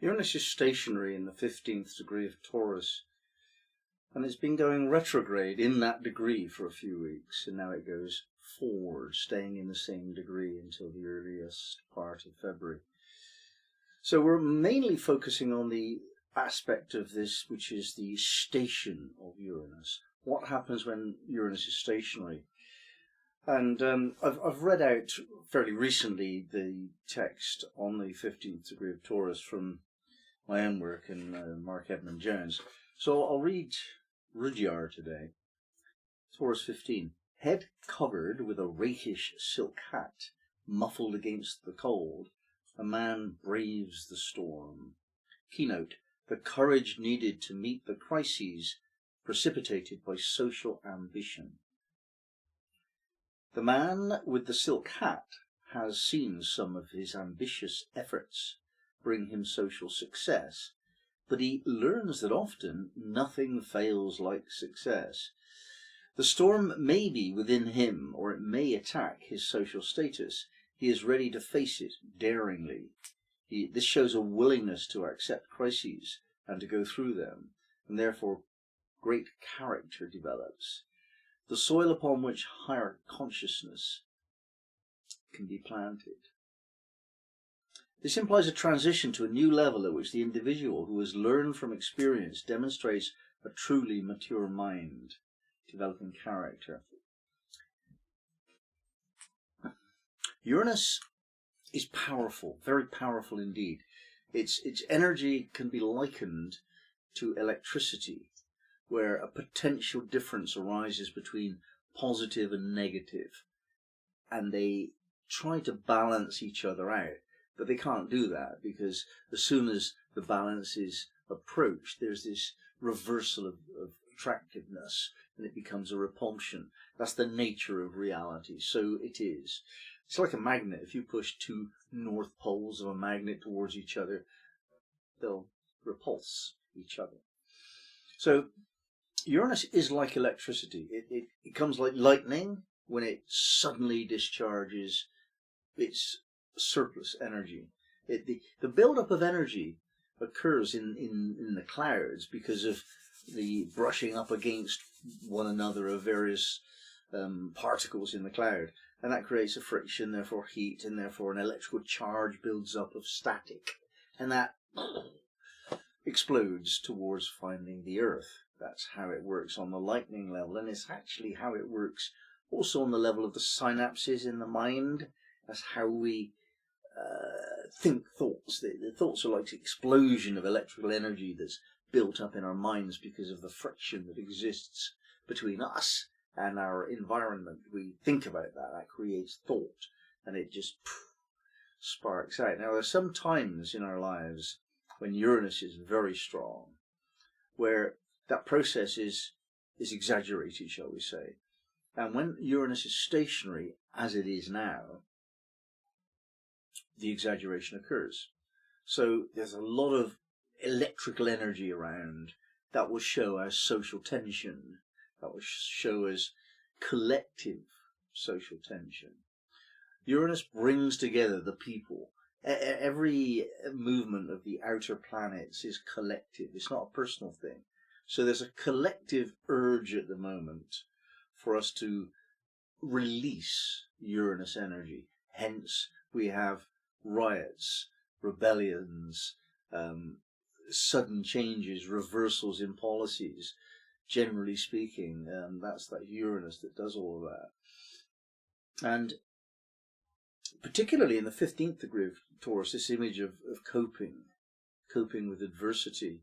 Uranus is stationary in the 15th degree of Taurus, and it's been going retrograde in that degree for a few weeks, and now it goes forward, staying in the same degree until the earliest part of February. So we're mainly focusing on the aspect of this, which is the station of Uranus. What happens when Uranus is stationary? And I've read out fairly recently the text on the 15th degree of Taurus from my own work and Mark Edmund Jones. So I'll read Rudyard today. Taurus 15. Head covered with a rakish silk hat, muffled against the cold, a man braves the storm. Keynote: the courage needed to meet the crises precipitated by social ambition. The man with the silk hat has seen some of his ambitious efforts bring him social success, but he learns that often nothing fails like success. The storm may be within him, or it may attack his social status. He is ready to face it daringly. This shows a willingness to accept crises and to go through them, and therefore great character develops. The soil upon which higher consciousness can be planted. This implies a transition to a new level at which the individual who has learned from experience demonstrates a truly mature mind, developing character. Uranus is powerful, very powerful indeed. Its energy can be likened to electricity, where a potential difference arises between positive and negative, and they try to balance each other out, but they can't do that, because as soon as the balance is approached, there's this reversal of attractiveness, and it becomes a repulsion. That's the nature of reality. So it is. It's like a magnet. If you push two north poles of a magnet towards each other, they'll repulse each other. So Uranus is like electricity. It comes like lightning when it suddenly discharges its surplus energy. The build-up of energy occurs in the clouds because of the brushing up against one another of various particles in the cloud. And that creates a friction, therefore heat, and therefore an electrical charge builds up of static. And that explodes towards finding the Earth. That's how it works on the lightning level. And it's actually how it works also on the level of the synapses in the mind. That's how we think thoughts. The thoughts are like an explosion of electrical energy that's built up in our minds because of the friction that exists between us and our environment. We think about that creates thought, and it just sparks out. Now, there are some times in our lives when Uranus is very strong, where that process is exaggerated, shall we say. And when Uranus is stationary, as it is now, the exaggeration occurs. So there's a lot of electrical energy around that will show as social tension, that will show as collective social tension. Uranus brings together the people. Every movement of the outer planets is collective. It's not a personal thing. So there's a collective urge at the moment for us to release Uranus energy. Hence, we have riots, rebellions, sudden changes, reversals in policies. Generally speaking, that's that Uranus that does all of that. And particularly in the 15th degree of Taurus, this image of coping with adversity.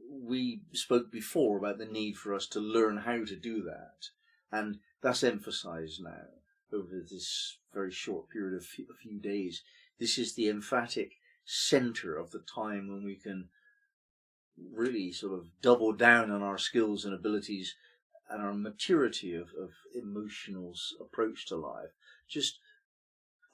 We spoke before about the need for us to learn how to do that, and that's emphasized now over this very short period of a few days. This is the emphatic center of the time when we can really sort of double down on our skills and abilities and our maturity of emotional approach to life. Just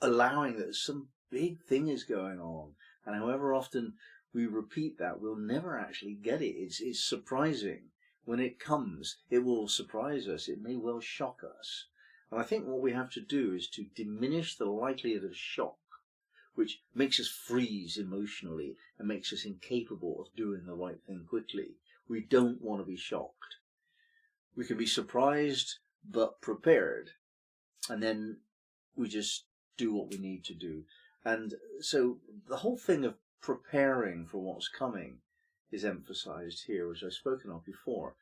allowing that some big thing is going on, and however often we repeat that, we'll never actually get it. It's surprising. When it comes, it will surprise us. It may well shock us. And I think what we have to do is to diminish the likelihood of shock, which makes us freeze emotionally and makes us incapable of doing the right thing quickly. We don't want to be shocked. We can be surprised but prepared, and then we just do what we need to do. And so the whole thing of preparing for what's coming is emphasized here, which I've spoken of before.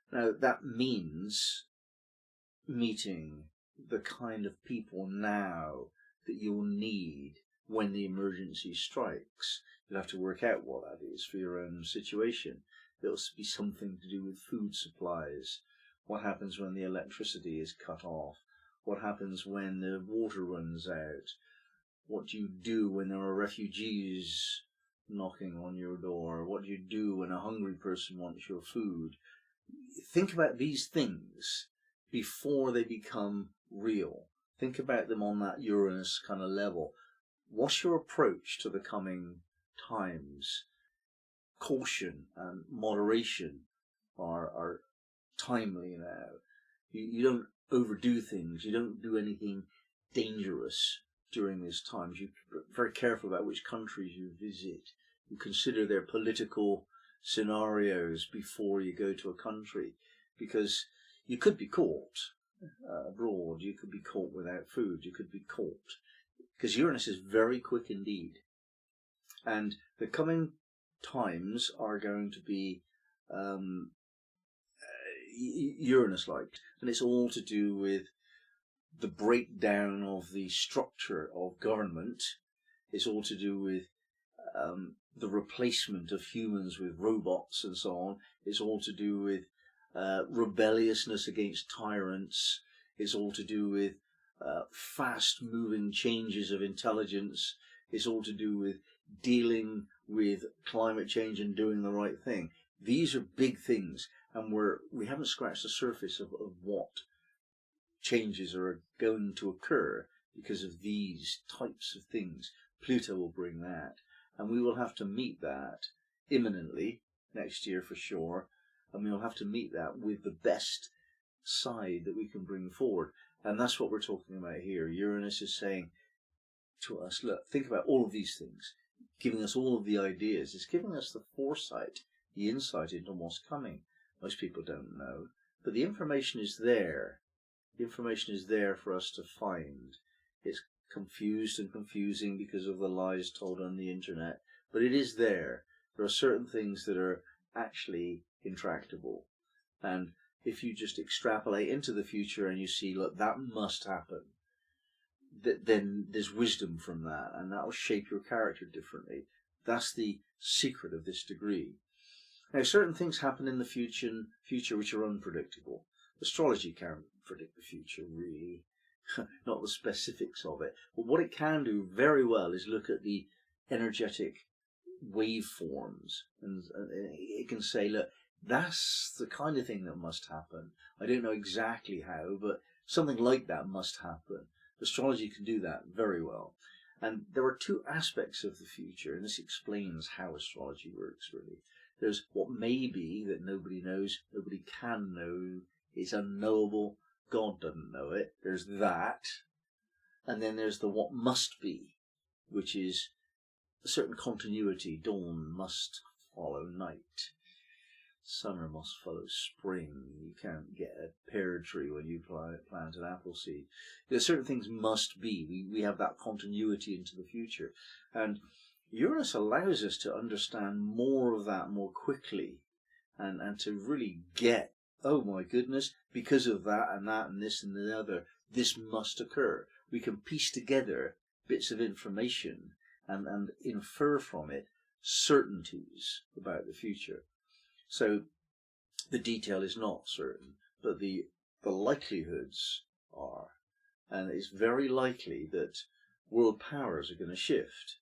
Now, that means meeting the kind of people now that you'll need when the emergency strikes. You'll have to work out what that is for your own situation. It'll be something to do with food supplies. What happens when the electricity is cut off? What happens when the water runs out? What do you do when there are refugees knocking on your door? What do you do when a hungry person wants your food? Think about these things before they become real. Think about them on that Uranus kind of level. What's your approach to the coming times? Caution and moderation are timely now. You don't overdo things. You don't do anything dangerous during this time. You're very careful about which countries you visit. You consider their political scenarios before you go to a country, because you could be caught abroad. You could be caught without food. You could be caught, because Uranus is very quick indeed. And the coming times are going to be Uranus-like, and it's all to do with the breakdown of the structure of government. It's all to do with the replacement of humans with robots and so on. It's all to do with rebelliousness against tyrants. It's all to do with fast-moving changes of intelligence. It's all to do with dealing with climate change and doing the right thing. These are big things, and we haven't scratched the surface of what changes are going to occur because of these types of things. Pluto will bring that, and we will have to meet that imminently next year for sure, and we'll have to meet that with the best side that we can bring forward. And that's what we're talking about here. Uranus is saying to us, look, think about all of these things, giving us all of the ideas. It's giving us the foresight, the insight into what's coming. Most people don't know, but the information is there. The information is there for us to find. It's confused and confusing because of the lies told on the internet, but it is there. There are certain things that are actually intractable, and if you just extrapolate into the future and you see, look, that must happen, then there's wisdom from that, and that will shape your character differently. That's the secret of this degree. Now, certain things happen in the future which are unpredictable. Astrology can't predict the future, really, not the specifics of it. But what it can do very well is look at the energetic waveforms, and it can say, look, that's the kind of thing that must happen. I don't know exactly how, but something like that must happen. Astrology can do that very well. And there are two aspects of the future, and this explains how astrology works, really. There's what may be that nobody knows, nobody can know, it's unknowable, God doesn't know it. There's that. And then there's the what must be, which is a certain continuity. Dawn must follow night. Summer must follow spring. You can't get a pear tree when you plant an apple seed. Certain things must be. We have that continuity into the future. And Uranus allows us to understand more of that more quickly, and to really get, oh my goodness, because of that and this and the other, this must occur. We can piece together bits of information and infer from it certainties about the future. So the detail is not certain, but the likelihoods are. And it's very likely that world powers are going to shift.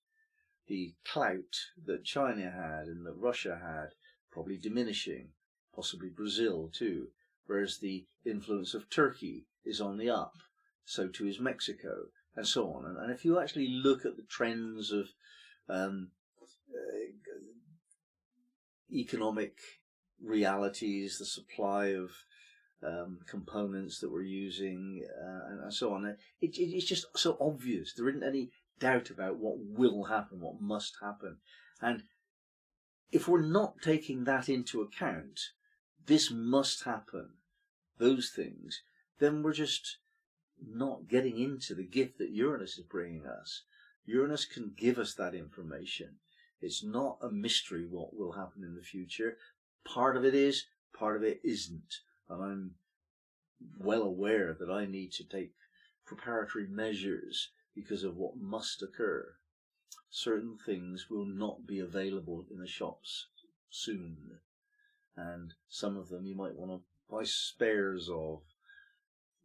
The clout that China had and that Russia had probably diminishing, possibly Brazil too, whereas the influence of Turkey is on the up, so too is Mexico, and so on. And if you actually look at the trends of economic realities, the supply of components that we're using, and so on, it's just so obvious. There isn't any doubt about what will happen, what must happen. And if we're not taking that into account, this must happen, those things, then we're just not getting into the gift that Uranus is bringing us. Uranus can give us that information. It's not a mystery what will happen in the future. Part of it is, part of it isn't. And I'm well aware that I need to take preparatory measures because of what must occur. Certain things will not be available in the shops soon, and some of them you might want to buy spares of,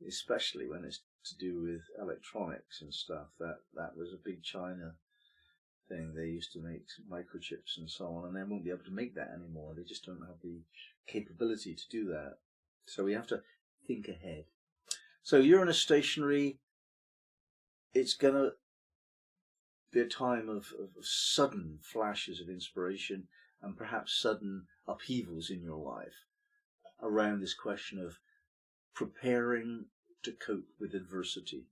especially when it's to do with electronics and stuff. That was a big China thing. They used to make microchips and so on, and they won't be able to make that anymore. They just don't have the capability to do that. So we have to think ahead. So Uranus stationary, it's going to be a time of sudden flashes of inspiration and perhaps sudden upheavals in your life around this question of preparing to cope with adversity.